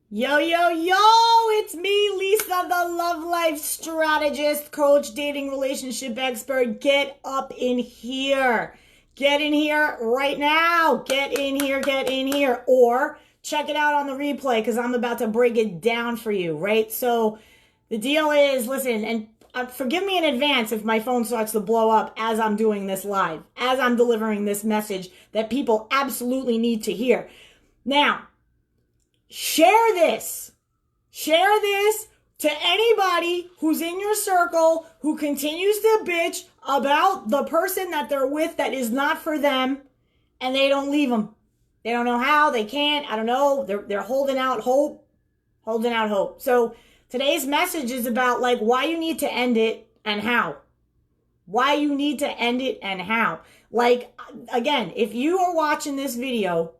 Yo, yo, yo, it's me, Lisa, the love life strategist, coach, dating relationship expert. Get up in here. Get in here right now. Get in here, get in here. Or check it out on the replay because I'm about to break it down for you, right? So the deal is, listen, and forgive me in advance if my phone starts to blow up as I'm doing this live, as I'm delivering this message that people absolutely need to hear. Now, share this. Share this to anybody who's in your circle who continues to bitch about the person that they're with that is not for them and they don't leave them. They don't know how, they can't, I don't know. They're holding out hope. Holding out hope. So today's message is about like why you need to end it and how. Why you need to end it and how. Like, again, if you are watching this video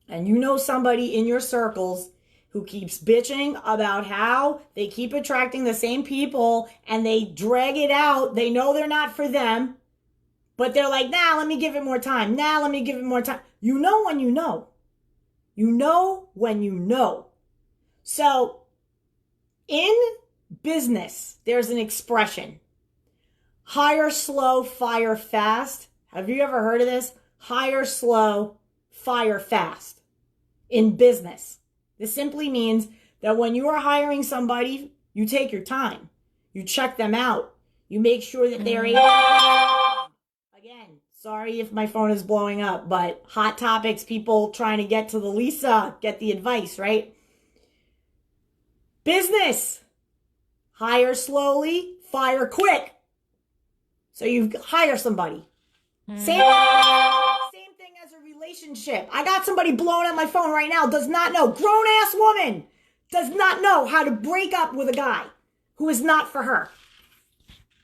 and you know somebody in your circles who keeps bitching about how they keep attracting the same people and they drag it out, they know they're not for them, but they're like, nah, let me give it more time. Nah, let me give it more time. You know when you know. You know when you know. So, in business, there's an expression. Hire slow, fire fast. Have you ever heard of this? Hire slow, fire fast. In business, this simply means that when you are hiring somebody, you take your time. You check them out. You make sure that they're able to... Again, sorry if my phone is blowing up, but hot topics, people trying to get to the Lisa, get the advice, right? Business. Hire slowly, fire quick. So you hire somebody. Same thing as a relationship. I got somebody blowing up my phone right now, does not know, grown-ass woman, does not know how to break up with a guy who is not for her.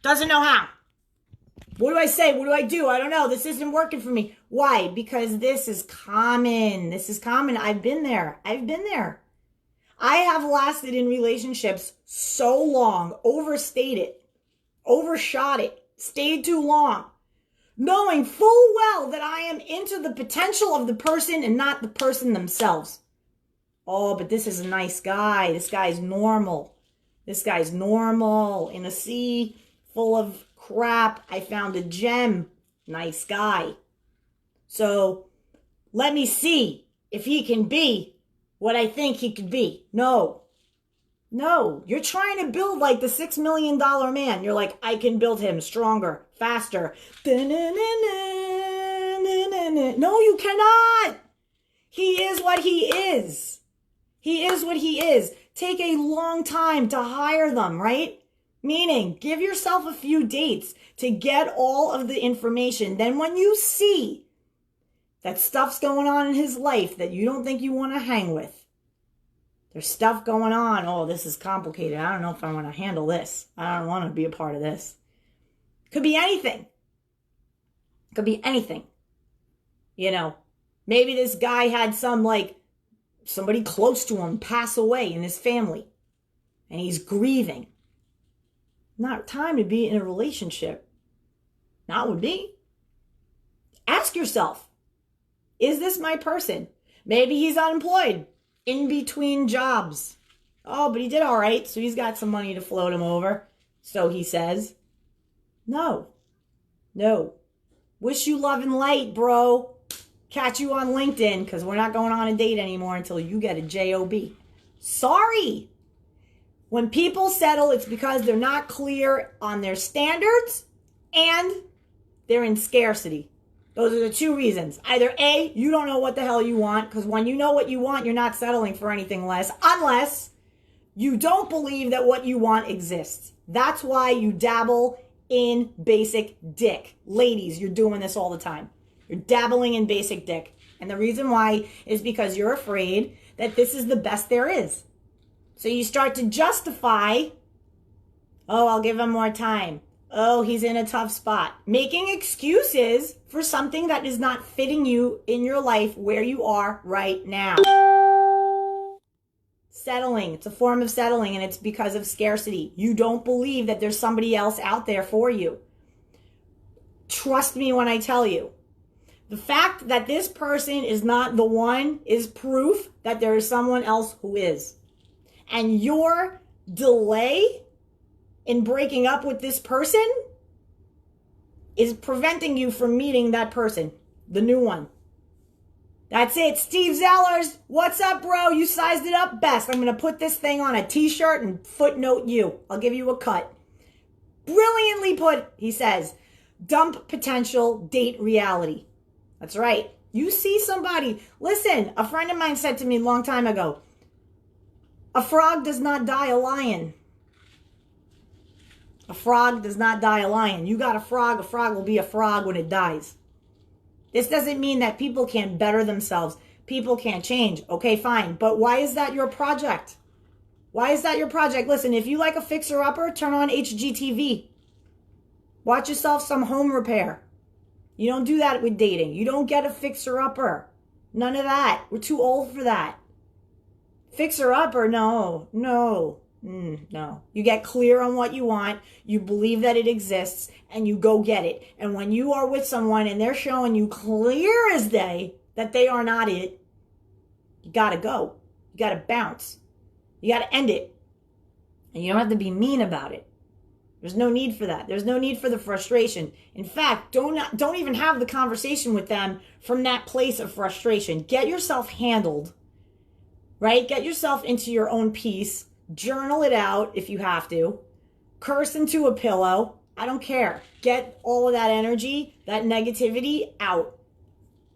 Doesn't know how. What do I say? What do I do? I don't know. This isn't working for me. Why? Because this is common. This is common. I've been there. I have lasted in relationships so long, overstayed it, overshot it, stayed too long, knowing full well that I am into the potential of the person and not the person themselves. Oh, but this is a nice guy. This guy's normal. This guy's normal. In a sea full of crap, I found a gem. Nice guy. So let me see if he can be what I think he could be. No, you're trying to build like the $6 million man. You're like, I can build him stronger, faster. No, you cannot. He is what he is. He is what he is. Take a long time to hire them, right? Meaning, give yourself a few dates to get all of the information. Then when you see that stuff's going on in his life that you don't think you want to hang with, there's stuff going on. Oh, this is complicated. I don't know if I want to handle this. I don't want to be a part of this. Could be anything. Could be anything. You know, maybe this guy had somebody close to him pass away in his family and he's grieving. Not time to be in a relationship. Not with me. Ask yourself, is this my person? Maybe he's unemployed, in between jobs. Oh, but he did all right, so he's got some money to float him over. So he says, no. Wish you love and light, bro. Catch you on LinkedIn, because we're not going on a date anymore until you get a job. Sorry. When people settle, it's because they're not clear on their standards and they're in scarcity. Those are the two reasons. Either A, you don't know what the hell you want, because when you know what you want, you're not settling for anything less, unless you don't believe that what you want exists. That's why you dabble in basic dick. Ladies, you're doing this all the time. You're dabbling in basic dick. And the reason why is because you're afraid that this is the best there is. So you start to justify, oh, I'll give him more time. Oh, he's in a tough spot. Making excuses for something that is not fitting you in your life where you are right now. Settling. It's a form of settling, and it's because of scarcity. You don't believe that there's somebody else out there for you. Trust me when I tell you. The fact that this person is not the one is proof that there is someone else who is. And your delay in breaking up with this person is preventing you from meeting that person, the new one. That's it. Steve Zellers, what's up, bro? You sized it up best. I'm going to put this thing on a t-shirt and footnote you. I'll give you a cut. Brilliantly put, he says. Dump potential, date reality. That's right. You see somebody. Listen, a friend of mine said to me a long time ago, a frog does not die a lion. A frog does not die a lion. You got a frog will be a frog when it dies. This doesn't mean that people can't better themselves. People can't change. Okay, fine. But why is that your project? Why is that your project? Listen, if you like a fixer-upper, turn on HGTV. Watch yourself some home repair. You don't do that with dating. You don't get a fixer-upper. None of that. We're too old for that. Fixer-upper, no. No. You get clear on what you want, you believe that it exists, and you go get it. And when you are with someone and they're showing you clear as day that they are not it, you gotta go. You gotta bounce. You gotta end it. And you don't have to be mean about it. There's no need for that. There's no need for the frustration. In fact, don't even have the conversation with them from that place of frustration. Get yourself handled, right? Get yourself into your own peace. Journal it out if you have to. Curse into a pillow. I don't care. Get all of that energy, that negativity out.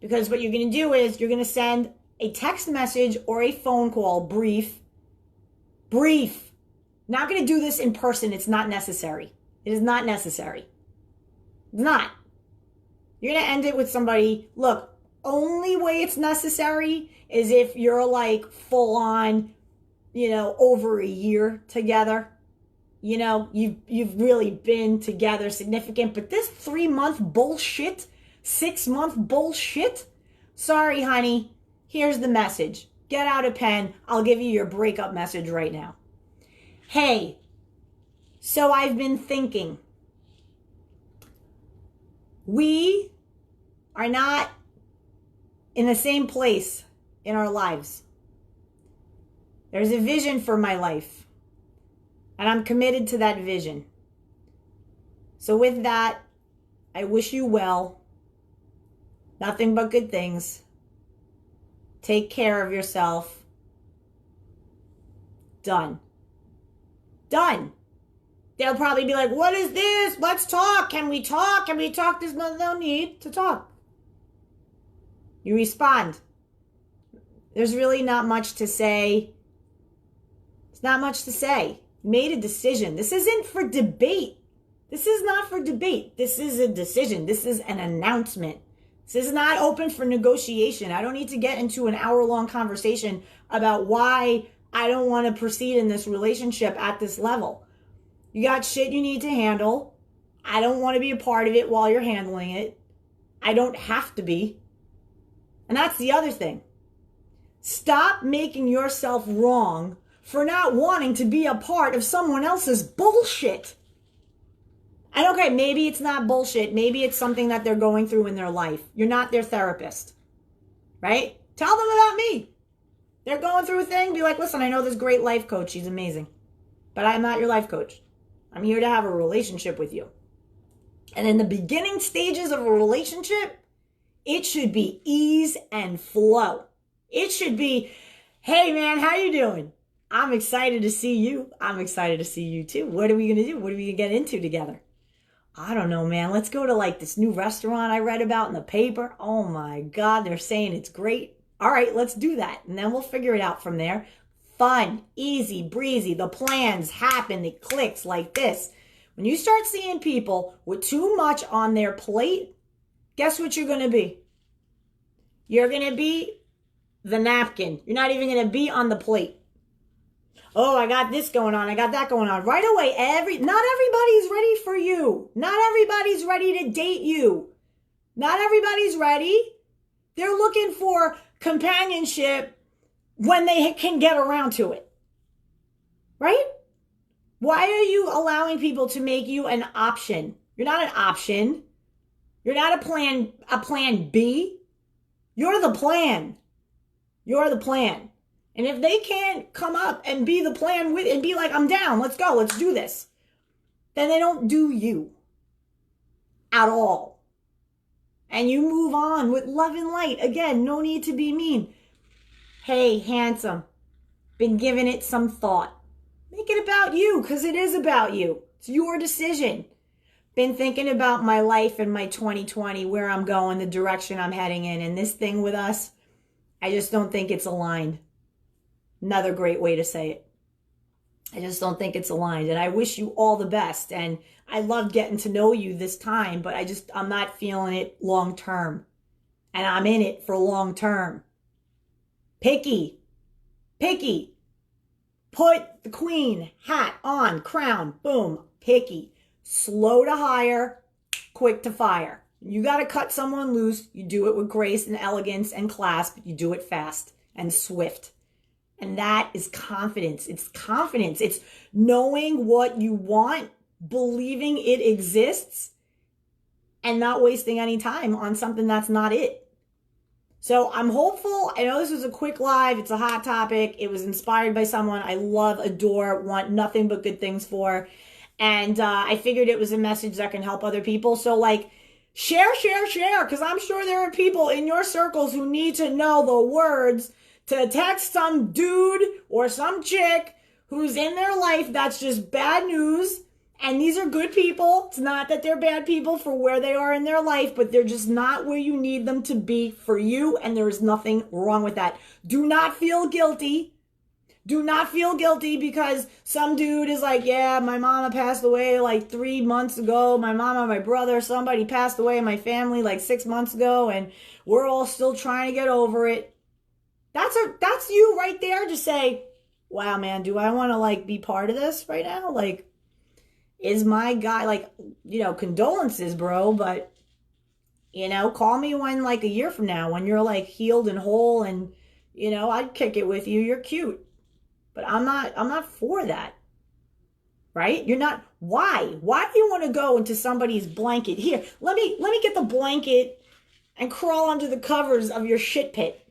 Because what you're going to do is you're going to send a text message or a phone call, brief. Not going to do this in person. It's not necessary. It is not necessary. It's not. You're going to end it with somebody. Look, only way it's necessary is if you're like full on, over a year together. You've really been together significant. But this 3-month bullshit, 6-month bullshit, sorry, honey. Here's the message. Get out a pen. I'll give you your breakup message right now. Hey, so I've been thinking. We are not in the same place in our lives. There's a vision for my life, and I'm committed to that vision. So with that, I wish you well. Nothing but good things. Take care of yourself. Done. They'll probably be like, what is this? Let's talk. Can we talk? There's no need to talk. You respond. There's really not much to say. It's not much to say. You made a decision. This isn't for debate. This is not for debate. This is a decision. This is an announcement. This is not open for negotiation. I don't need to get into an hour-long conversation about why I don't want to proceed in this relationship at this level. You got shit you need to handle. I don't want to be a part of it while you're handling it. I don't have to be. And that's the other thing. Stop making yourself wrong for not wanting to be a part of someone else's bullshit. And okay, maybe it's not bullshit. Maybe it's something that they're going through in their life. You're not their therapist, right? Tell them about me. They're going through a thing. Be like, listen, I know this great life coach. She's amazing. But I'm not your life coach. I'm here to have a relationship with you. And in the beginning stages of a relationship, it should be ease and flow. It should be, hey man, how you doing? I'm excited to see you. I'm excited to see you too. What are we going to do? What are we going to get into together? I don't know, man. Let's go to like this new restaurant I read about in the paper. Oh my God, they're saying it's great. All right, let's do that. And then we'll figure it out from there. Fun, easy, breezy. The plans happen. It clicks like this. When you start seeing people with too much on their plate, guess what you're going to be? You're going to be the napkin. You're not even going to be on the plate. Oh, I got this going on. I got that going on. Right away, not everybody's ready for you. Not everybody's ready to date you. Not everybody's ready. They're looking for companionship when they can get around to it. Right? Why are you allowing people to make you an option? You're not an option. You're not a plan B. You're the plan. You're the plan. And if they can't come up and be the plan with and be like, I'm down, let's go, let's do this, then they don't do you at all. And you move on with love and light. Again, no need to be mean. Hey, handsome, been giving it some thought. Make it about you, because it is about you. It's your decision. Been thinking about my life and my 2020, where I'm going, the direction I'm heading in, and this thing with us, I just don't think it's aligned. Another great way to say it. I just don't think it's aligned. And I wish you all the best. And I loved getting to know you this time, but I'm not feeling it long term. And I'm in it for long term. Picky. Put the queen hat on, crown, boom, picky. Slow to hire, quick to fire. You got to cut someone loose. You do it with grace and elegance and class, but you do it fast and swift. And that is confidence. It's confidence. It's knowing what you want, believing it exists, and not wasting any time on something that's not it. So I'm hopeful. I know this was a quick live. It's a hot topic. It was inspired by someone I love, adore, want nothing but good things for. And I figured it was a message that can help other people. So share, because I'm sure there are people in your circles who need to know the words to text some dude or some chick who's in their life that's just bad news. And these are good people. It's not that they're bad people for where they are in their life, but they're just not where you need them to be for you. And there is nothing wrong with that. Do not feel guilty. Do not feel guilty because some dude is like, yeah, my mama passed away 3 months ago. My mama, my brother, somebody passed away in my family 6 months ago. And we're all still trying to get over it. That's you right there to say, wow, man, do I want to be part of this right now? Is my guy, condolences, bro, but, call me when, a year from now, when you're, healed and whole and, I'd kick it with you. You're cute. But I'm not for that, right? You're not, why? Why do you want to go into somebody's blanket? Here, let me get the blanket and crawl under the covers of your shit pit.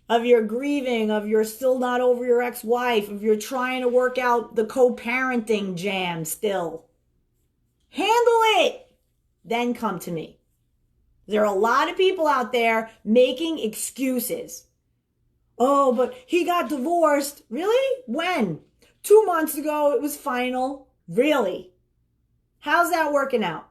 Of your grieving, of your still not over your ex-wife, of your trying to work out the co-parenting jam still. Handle it. Then come to me. There are a lot of people out there making excuses. Oh, but he got divorced. Really? When? 2 months ago, it was final. Really? How's that working out?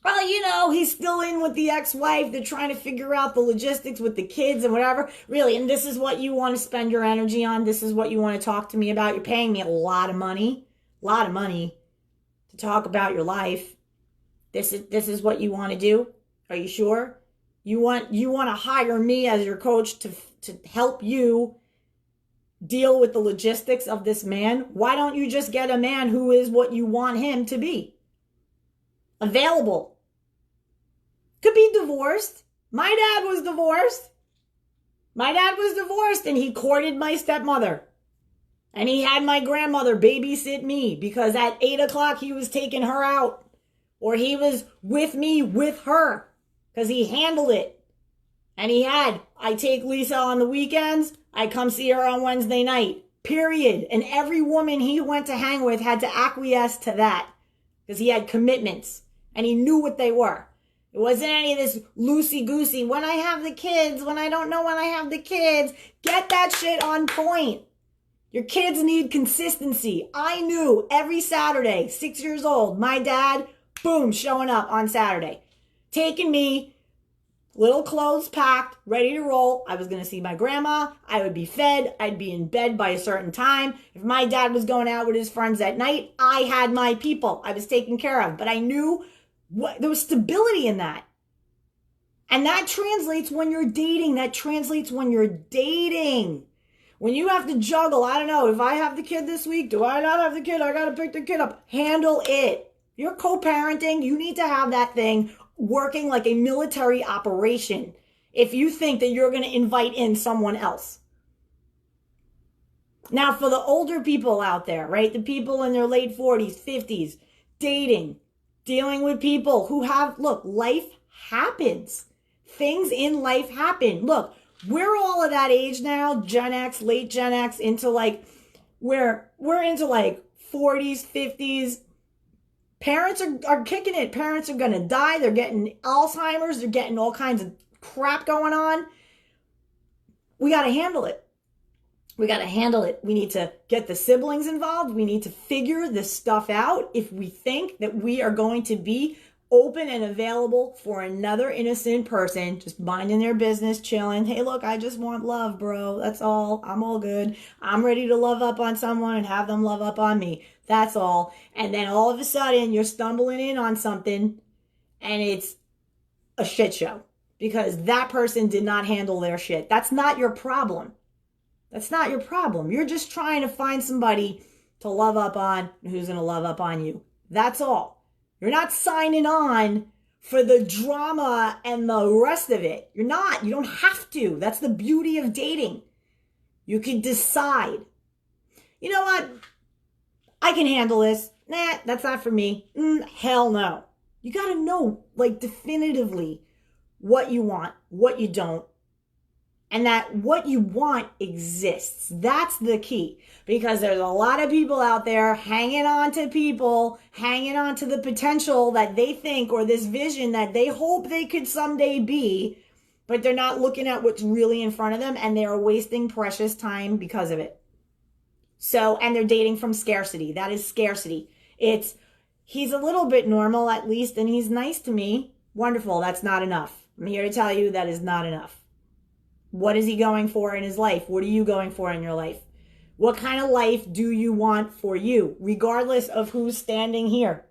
Well, he's still in with the ex-wife. They're trying to figure out the logistics with the kids and whatever. Really, and this is what you want to spend your energy on. This is what you want to talk to me about. You're paying me a lot of money to talk about your life. This is what you want to do. Are you sure? You want to hire me as your coach to help you deal with the logistics of this man? Why don't you just get a man who is what you want him to be? Available. Could be divorced. My dad was divorced. And he courted my stepmother. And he had my grandmother babysit me because at 8 o'clock he was taking her out. Or he was with me with her because he handled it. And I take Lisa on the weekends. I come see her on Wednesday night. Period. And every woman he went to hang with had to acquiesce to that because he had commitments. And he knew what they were. It wasn't any of this loosey-goosey, when I have the kids, when I don't know when I have the kids. Get that shit on point. Your kids need consistency. I knew every Saturday, 6 years old, my dad, boom, showing up on Saturday. Taking me, little clothes packed, ready to roll. I was going to see my grandma. I would be fed. I'd be in bed by a certain time. If my dad was going out with his friends at night, I had my people. I was taken care of. But I knew there was stability in that. And that translates when you're dating. When you have to juggle, I don't know, if I have the kid this week, do I not have the kid? I got to pick the kid up. Handle it. You're co-parenting. You need to have that thing working like a military operation if you think that you're going to invite in someone else. Now, for the older people out there, right? The people in their late 40s, 50s, dating. dealing with people who have, look, life happens. Things in life happen. Look, we're all of that age now, Gen X, late Gen X, into like, we're into like 40s, 50s. Parents are kicking it. Parents are going to die. They're getting Alzheimer's. They're getting all kinds of crap going on. We got to handle it. We got to handle it. We need to get the siblings involved. We need to figure this stuff out if we think that we are going to be open and available for another innocent person, just minding their business, chilling. Hey, look, I just want love, bro. That's all. I'm all good. I'm ready to love up on someone and have them love up on me. That's all. And then all of a sudden, you're stumbling in on something and it's a shit show because that person did not handle their shit. That's not your problem. That's not your problem. You're just trying to find somebody to love up on who's going to love up on you. That's all. You're not signing on for the drama and the rest of it. You're not. You don't have to. That's the beauty of dating. You can decide. You know what? I can handle this. Nah, that's not for me. Hell no. You got to know, like, definitively what you want, what you don't, and that what you want exists. That's the key. Because there's a lot of people out there hanging on to people, hanging on to the potential that they think or this vision that they hope they could someday be, but they're not looking at what's really in front of them and they're wasting precious time because of it. So, and they're dating from scarcity. That is scarcity. It's, he's a little bit normal at least and he's nice to me. Wonderful. That's not enough. I'm here to tell you that is not enough. What is he going for in his life? What are you going for in your life? What kind of life do you want for you, regardless of who's standing here?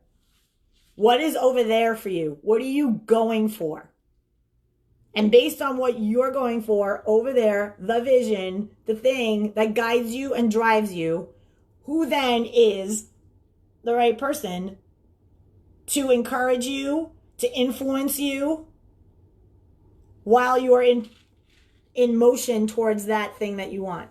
What is over there for you? What are you going for? And based on what you're going for over there, the vision, the thing that guides you and drives you, who then is the right person to encourage you, to influence you while you are in motion towards that thing that you want.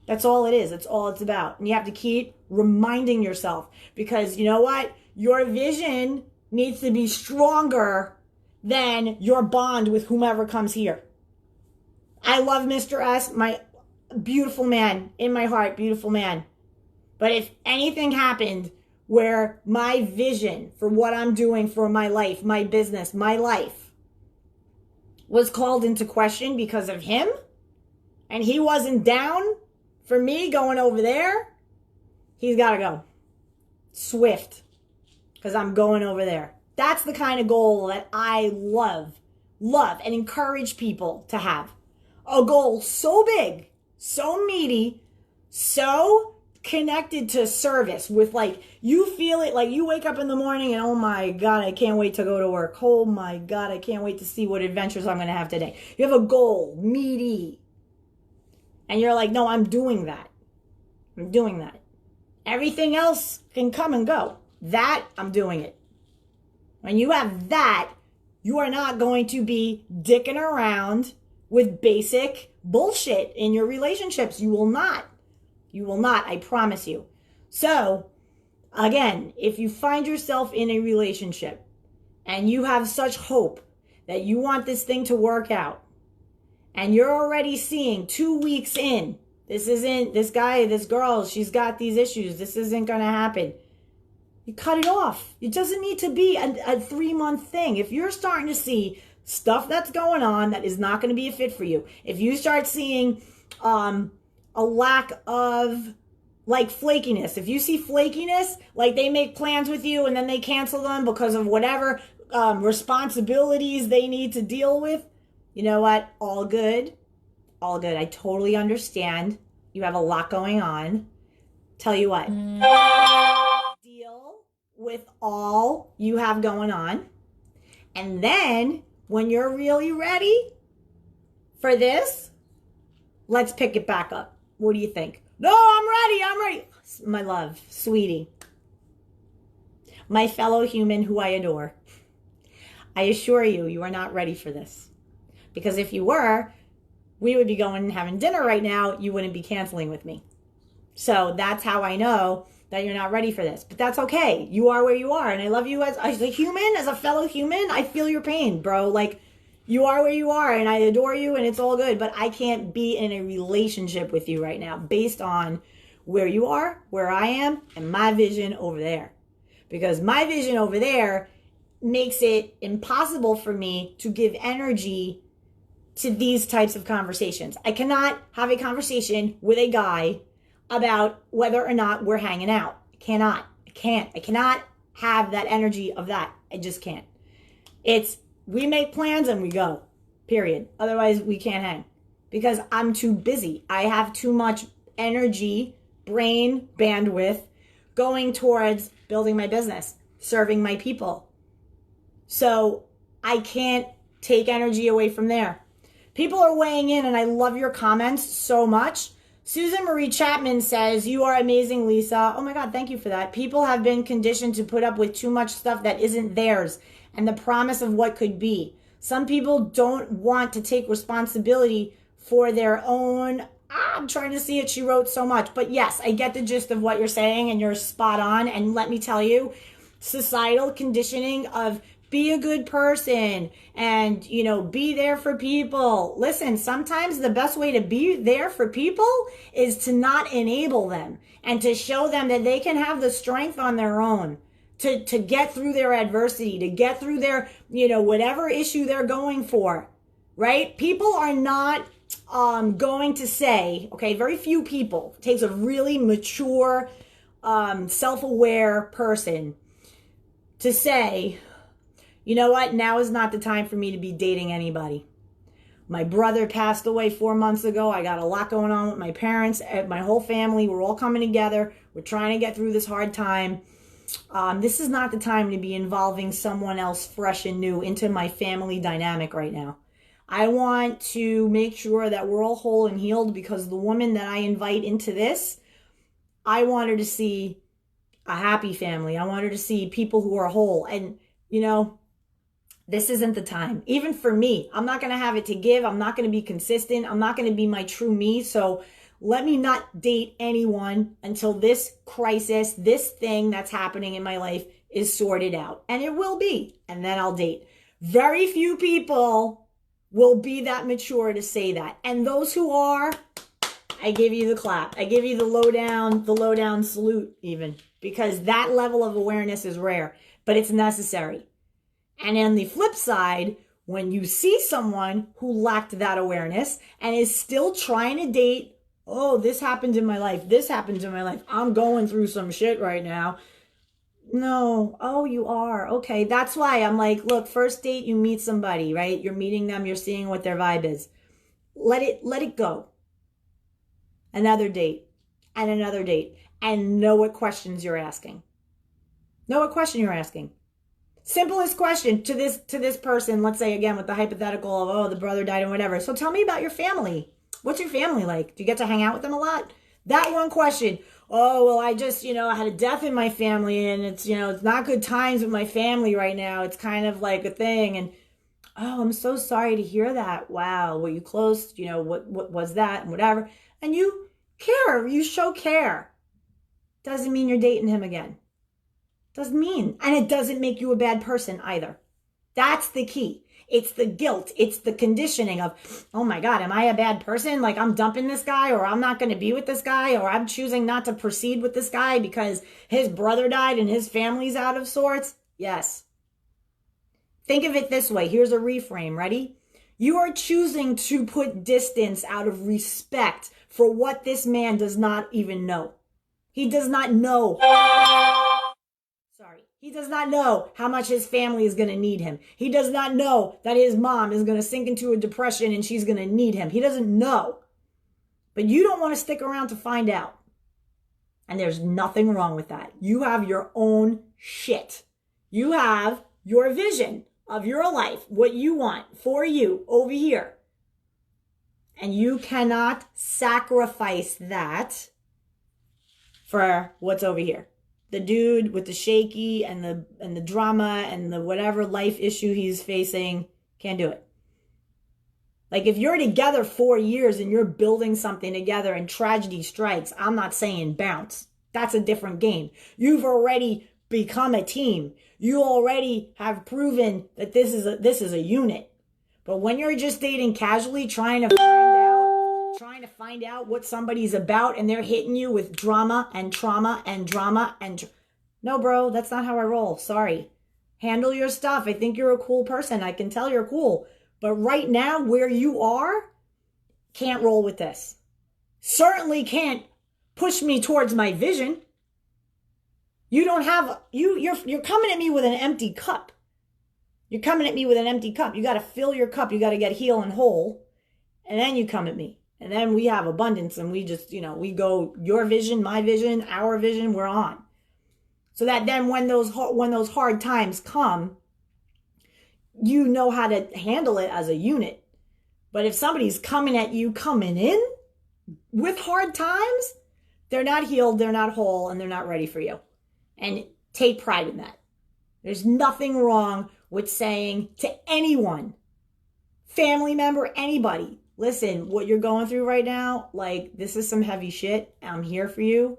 That's all it is. That's all it's about. And you have to keep reminding yourself because you know what? Your vision needs to be stronger than your bond with whomever comes here. I love Mr. S, my beautiful man, in my heart, beautiful man. But if anything happened where my vision for what I'm doing for my life, my business, my life was called into question because of him, and he wasn't down for me going over there, he's got to go. Swift. Because I'm going over there. That's the kind of goal that I love, and encourage people to have. A goal so big, so meaty, so connected to service with like, you feel it like you wake up in the morning and oh my God, I can't wait to go to work. Oh my God, I can't wait to see what adventures I'm going to have today. You have a goal, meaty. And you're like, no, I'm doing that. I'm doing that. Everything else can come and go. That, I'm doing it. When you have that, you are not going to be dicking around with basic bullshit in your relationships. You will not. You will not, I promise you. So, again, if you find yourself in a relationship and you have such hope that you want this thing to work out, and you're already seeing 2 weeks in, this guy, this girl, she's got these issues, this isn't going to happen. You cut it off. It doesn't need to be a 3-month thing. If you're starting to see stuff that's going on that is not going to be a fit for you, if you start seeing a lack of like flakiness, if you see flakiness, like they make plans with you and then they cancel them because of whatever responsibilities they need to deal with, you know what? All good. All good. I totally understand. You have a lot going on. Tell you what. Deal with all you have going on. And then when you're really ready for this, let's pick it back up. What do you think? No, I'm ready. My love, sweetie. My fellow human who I adore. I assure you, you are not ready for this. Because if you were, we would be going and having dinner right now. You wouldn't be canceling with me. So that's how I know that you're not ready for this. But that's okay. You are where you are. And I love you as a human, as a fellow human. I feel your pain, bro. Like, you are where you are, and I adore you, and it's all good. But I can't be in a relationship with you right now based on where you are, where I am, and my vision over there. Because my vision over there makes it impossible for me to give energy to these types of conversations. I cannot have a conversation with a guy about whether or not we're hanging out. I cannot. I can't. I cannot have that energy of that. I just can't. It's, we make plans and we go, period. Otherwise, we can't hang because I'm too busy. I have too much energy, brain bandwidth going towards building my business, serving my people. So I can't take energy away from there. People are weighing in, and I love your comments so much. Susan Marie Chapman says, you are amazing, Lisa. Oh my God, thank you for that. People have been conditioned to put up with too much stuff that isn't theirs and the promise of what could be. Some people don't want to take responsibility for their own. I'm trying to see it. She wrote so much. But yes, I get the gist of what you're saying, and you're spot on. And let me tell you, societal conditioning of be a good person and, you know, be there for people. Listen, sometimes the best way to be there for people is to not enable them and to show them that they can have the strength on their own to get through their adversity, to get through their, you know, whatever issue they're going for, right? People are not going to say, okay, very few people. It takes a really mature, self-aware person to say, you know what? Now is not the time for me to be dating anybody. My brother passed away 4 months ago. I got a lot going on with my parents, my whole family. We're all coming together. We're trying to get through this hard time. This is not the time to be involving someone else fresh and new into my family dynamic right now. I want to make sure that we're all whole and healed, because the woman that I invite into this, I want her to see a happy family. I want her to see people who are whole. And, you know, this isn't the time. Even for me, I'm not going to have it to give. I'm not going to be consistent. I'm not going to be my true me. So let me not date anyone until this crisis, this thing that's happening in my life is sorted out. And it will be. And then I'll date. Very few people will be that mature to say that. And those who are, I give you the clap. I give you the low down salute even. Because that level of awareness is rare. But it's necessary. And on the flip side, when you see someone who lacked that awareness and is still trying to date, oh, this happened in my life, this happened in my life, I'm going through some shit right now. No, oh, you are. Okay, that's why I'm like, look, first date, you meet somebody, right? You're meeting them, you're seeing what their vibe is. Let it go. Another date and another date. And know what questions you're asking. Know what question you're asking. Simplest question to this person, let's say again with the hypothetical of, oh, the brother died and whatever. So tell me about your family. What's your family like? Do you get to hang out with them a lot? That one question. Oh, well, I just, I had a death in my family and it's, it's not good times with my family right now. It's kind of like a thing. And, oh, I'm so sorry to hear that. Wow. Were you close? What was that and whatever. And you care. You show care. Doesn't mean you're dating him again. Doesn't mean. And it doesn't make you a bad person either. That's the key. It's the guilt. It's the conditioning of, oh my God, am I a bad person? Like I'm dumping this guy, or I'm not going to be with this guy, or I'm choosing not to proceed with this guy because his brother died and his family's out of sorts. Yes. Think of it this way. Here's a reframe. Ready? You are choosing to put distance out of respect for what this man does not even know. He does not know. He does not know how much his family is going to need him. He does not know that his mom is going to sink into a depression and she's going to need him. He doesn't know. But you don't want to stick around to find out. And there's nothing wrong with that. You have your own shit. You have your vision of your life, what you want for you over here. And you cannot sacrifice that for what's over here. The dude with the shaky and the drama and the whatever life issue he's facing, can't do it. Like if you're together 4 years and you're building something together and tragedy strikes, I'm not saying bounce. That's a different game. You've already become a team. You already have proven that this is a unit. But when you're just dating casually, trying to find out what somebody's about, and they're hitting you with drama and trauma and drama and no, bro, that's not how I roll. Sorry. Handle your stuff. I think you're a cool person. I can tell you're cool. But right now, where you are, can't roll with this. Certainly can't push me towards my vision. You don't have, you're coming at me with an empty cup. You're coming at me with an empty cup. You got to fill your cup. You got to get healed and whole. And then you come at me. And then we have abundance, and we just, we go your vision, my vision, our vision, we're on. So that then when those hard times come, you know how to handle it as a unit. But if somebody's coming in with hard times, they're not healed, they're not whole, and they're not ready for you. And take pride in that. There's nothing wrong with saying to anyone, family member, anybody, listen, what you're going through right now, like, this is some heavy shit. I'm here for you,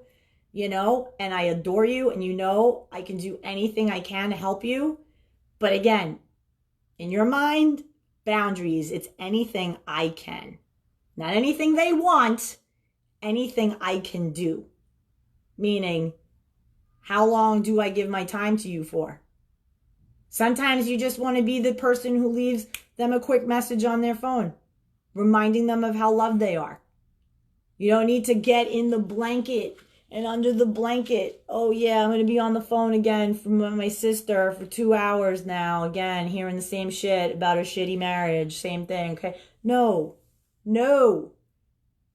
and I adore you, and I can do anything I can to help you. But again, in your mind, boundaries, it's anything I can. Not anything they want, anything I can do. Meaning, how long do I give my time to you for? Sometimes you just want to be the person who leaves them a quick message on their phone, reminding them of how loved they are. You don't need to get in the blanket and under the blanket. Oh yeah, I'm going to be on the phone again from my sister for 2 hours now. Again, hearing the same shit about her shitty marriage. Same thing, okay? No.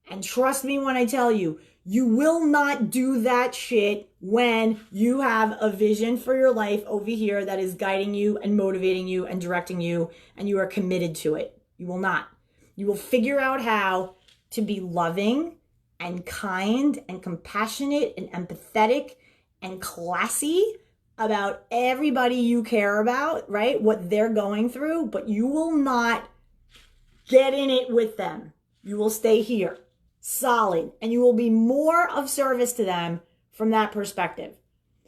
And trust me when I tell you, you will not do that shit when you have a vision for your life over here that is guiding you and motivating you and directing you, and you are committed to it. You will not. You will figure out how to be loving and kind and compassionate and empathetic and classy about everybody you care about, right? What they're going through, but you will not get in it with them. You will stay here, solid, and you will be more of service to them from that perspective.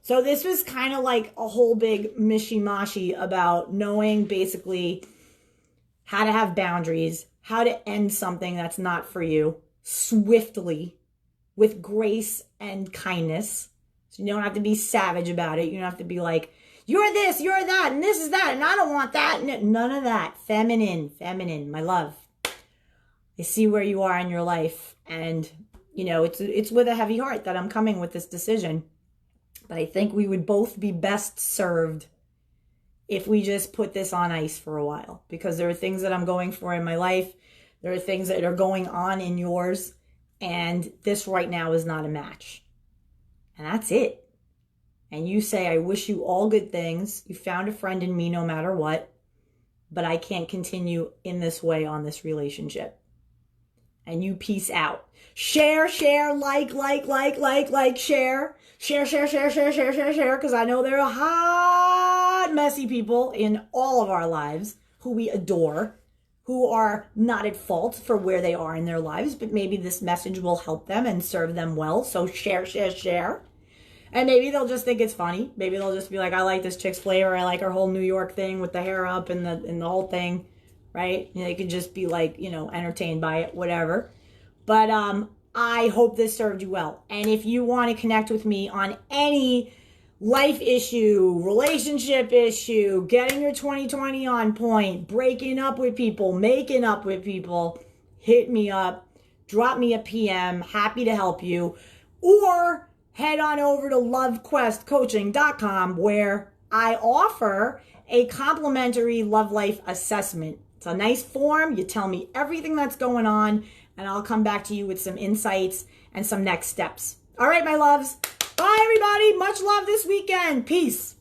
So this was kind of like a whole big mishy-mashy about knowing basically how to have boundaries, how to end something that's not for you swiftly with grace and kindness. So you don't have to be savage about it. You don't have to be like, you're this, you're that, and this is that, and I don't want that. None of that. Feminine, my love. I see where you are in your life, and it's with a heavy heart that I'm coming with this decision. But I think we would both be best served if we just put this on ice for a while, because there are things that I'm going for in my life. There are things that are going on in yours, and this right now is not a match. And that's it. And you say, I wish you all good things. You found a friend in me no matter what, but I can't continue in this way on this relationship. And you peace out. Share, like, share. Share, because I know there are hot, messy people in all of our lives who we adore, who are not at fault for where they are in their lives, but maybe this message will help them and serve them well. So share. And maybe they'll just think it's funny. Maybe they'll just be like, I like this chick's flavor. I like her whole New York thing with the hair up and the whole thing, right? They could just be like, entertained by it, whatever. But I hope this served you well. And if you want to connect with me on any life issue, relationship issue, getting your 2020 on point, breaking up with people, making up with people, hit me up, drop me a PM, happy to help you. Or head on over to lovequestcoaching.com, where I offer a complimentary love life assessment. It's a nice form. You tell me everything that's going on, and I'll come back to you with some insights and some next steps. All right, my loves. Bye, everybody. Much love this weekend. Peace.